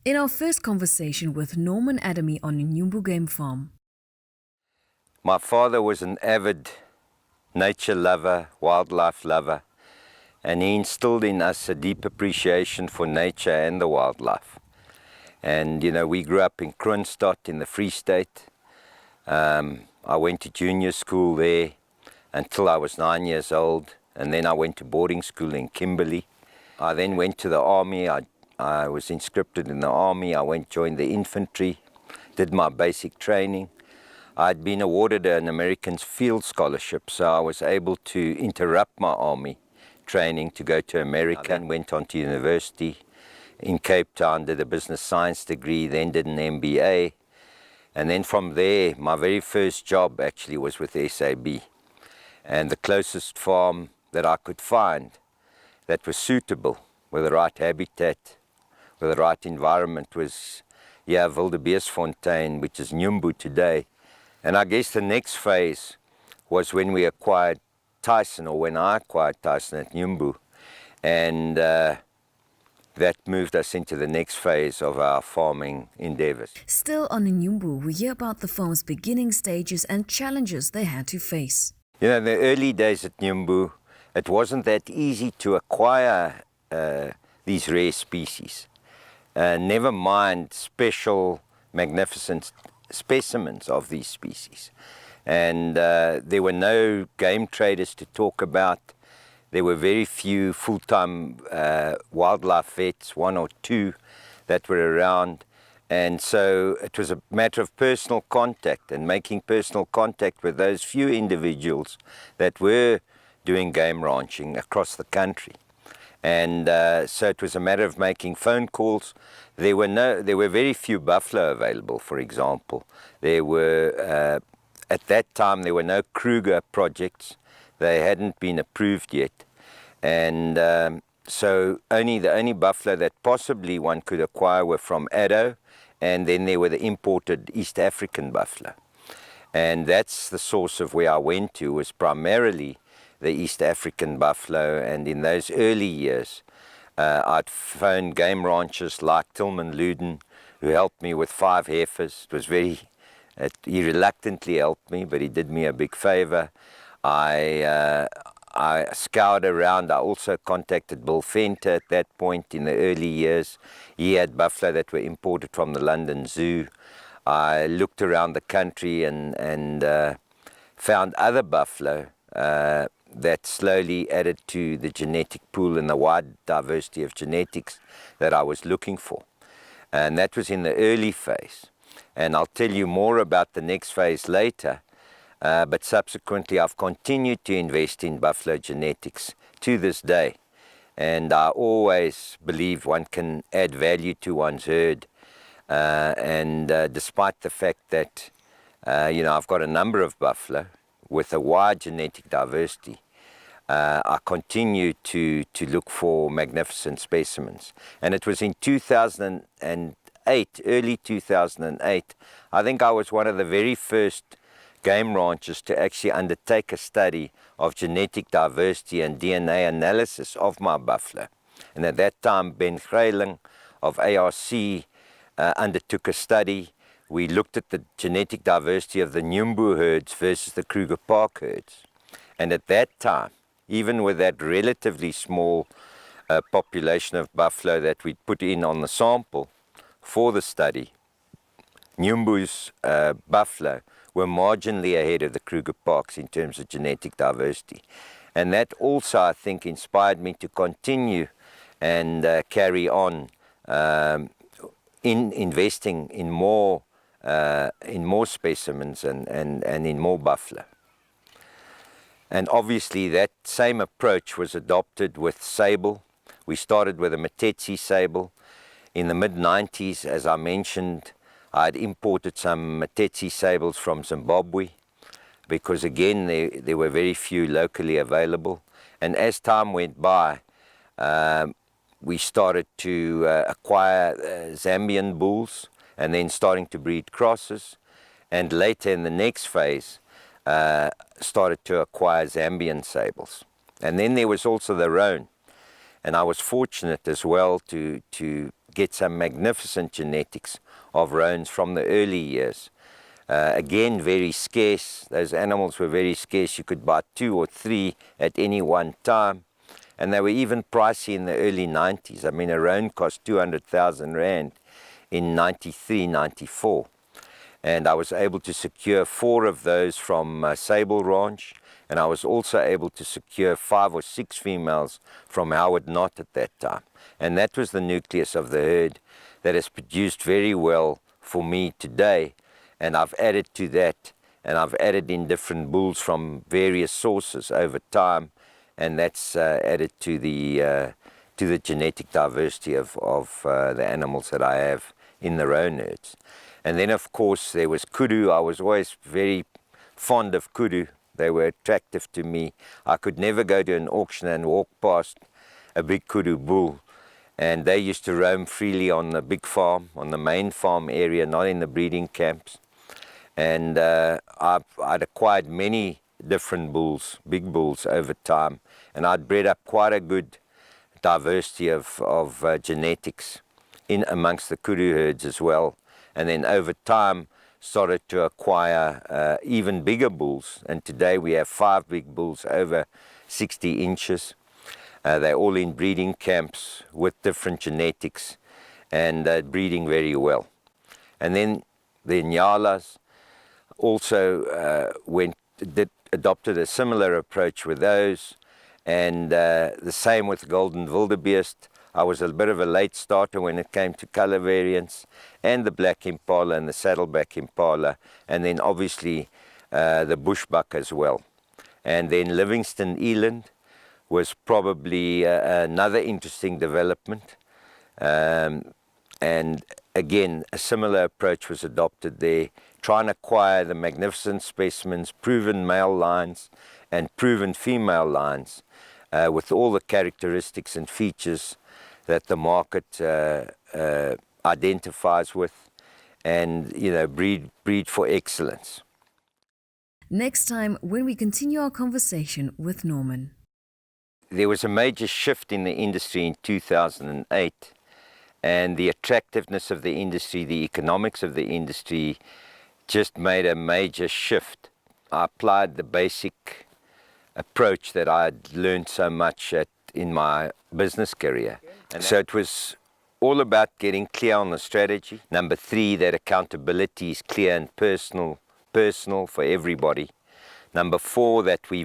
In our first conversation with Norman Adami on Nyumbu Game Farm. My father was an avid nature lover, wildlife lover, and he instilled in us a deep appreciation for nature and the wildlife. And we grew up in Kroonstad in the Free State. I went to junior school there until I was 9 years old, and then I went to boarding school in Kimberley. I then went to the army. I was conscripted in the army. I joined the infantry, did my basic training. I'd been awarded an American field scholarship, so I was able to interrupt my army training to go to America and went on to university in Cape Town, did a business science degree, then did an MBA. And then from there, my very first job actually was with SAB. And the closest farm that I could find that was suitable with the right habitat, with the right environment was Wildebeestfontein, which is Nyumbu today. And I guess the next phase was when we acquired Tyson, or when I acquired Tyson at Nyumbu. And that moved us into the next phase of our farming endeavors. Still on Nyumbu, we hear about the farm's beginning stages and challenges they had to face. In the early days at Nyumbu, it wasn't that easy to acquire these rare species. Never mind special, magnificent specimens of these species. And there were no game traders to talk about. There were very few full-time wildlife vets, one or two that were around. And so it was a matter of personal contact and making personal contact with those few individuals that were doing game ranching across the country. And so it was a matter of making phone calls. There were very few buffalo available, for example. There were, at that time, there were no Kruger projects. They hadn't been approved yet. And so the only buffalo that possibly one could acquire were from Addo, and then there were the imported East African buffalo. And that's the source of where I went to, was primarily the East African buffalo. And in those early years, I'd phoned game ranchers like Tillman Luden, who helped me with 5 heifers. He reluctantly helped me, but he did me a big favor. I scoured around. I also contacted Bill Fenter at that point in the early years. He had buffalo that were imported from the London Zoo. I looked around the country and found other buffalo that slowly added to the genetic pool and the wide diversity of genetics that I was looking for. And that was in the early phase. And I'll tell you more about the next phase later. But subsequently, I've continued to invest in buffalo genetics to this day. And I always believe one can add value to one's herd. Despite the fact that, I've got a number of buffalo with a wide genetic diversity, I continue to look for magnificent specimens. And it was in 2008, early 2008, I think I was one of the very first game ranchers to actually undertake a study of genetic diversity and DNA analysis of my buffalo. And at that time, Ben Greiling of ARC undertook a study. We looked at the genetic diversity of the Nyumbu herds versus the Kruger Park herds. And at that time, even with that relatively small population of buffalo that we'd put in on the sample for the study, Nyumbu's buffalo were marginally ahead of the Kruger Parks in terms of genetic diversity. And that also, I think, inspired me to continue and carry on in investing in more specimens and in more buffalo. And obviously that same approach was adopted with sable. We started with a Matetsi sable. In the mid-90s, as I mentioned, I had imported some Matetsi sables from Zimbabwe because, again, there were very few locally available. And as time went by, we started to acquire Zambian bulls and then starting to breed crosses. And later in the next phase, started to acquire Zambian sables. And then there was also the roan. And I was fortunate as well to get some magnificent genetics of roans from the early years. Again, very scarce. Those animals were very scarce. You could buy 2 or 3 at any one time. And they were even pricey in the early 90s. I mean, a roan cost 200,000 Rand in 93, 94. And I was able to secure 4 of those from Sable Ranch. And I was also able to secure 5 or 6 females from Howard Knott at that time. And that was the nucleus of the herd that has produced very well for me today. And I've added to that, and I've added in different bulls from various sources over time, and that's added to the genetic diversity of the animals that I have in the roan herds. And then, of course, there was kudu. I was always very fond of kudu. They were attractive to me. I could never go to an auction and walk past a big kudu bull. And they used to roam freely on the big farm, on the main farm area, not in the breeding camps. And I'd acquired many different bulls, big bulls, over time. And I'd bred up quite a good diversity of genetics in amongst the kudu herds as well. And then over time started to acquire even bigger bulls. And today we have 5 big bulls over 60 inches. They're all in breeding camps with different genetics and breeding very well. And then the Nyalas also adopted a similar approach with those, and the same with Golden Wildebeest. I was a bit of a late starter when it came to color variants, and the Black Impala and the Saddleback Impala, and then obviously the Bushbuck as well. And then Livingston Eland was probably another interesting development. And again, a similar approach was adopted there, trying to acquire the magnificent specimens, proven male lines and proven female lines with all the characteristics and features that the market identifies with, and breed for excellence. Next time, when we continue our conversation with Norman. There was a major shift in the industry in 2008, and the attractiveness of the industry, the economics of the industry just made a major shift. I applied the basic approach that I had learned so much in my business career. And so it was all about getting clear on the strategy. Number 3, that accountability is clear and personal for everybody. Number 4, that we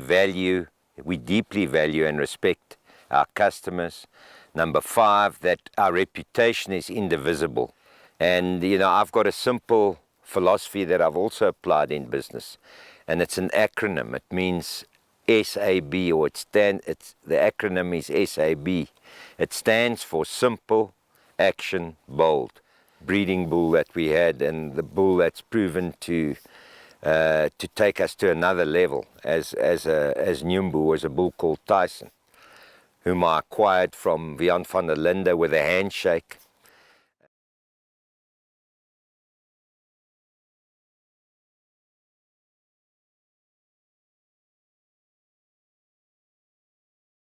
deeply value and respect our customers. Number 5, that our reputation is indivisible. And I've got a simple philosophy that I've also applied in business, and it's an acronym. It means SAB, or the acronym is SAB. It stands for Simple, Action, Bold. Breeding bull that we had, and the bull that's proven to take us to another level as Nyumbu was a bull called Tyson, whom I acquired from Vian van der Linde with a handshake.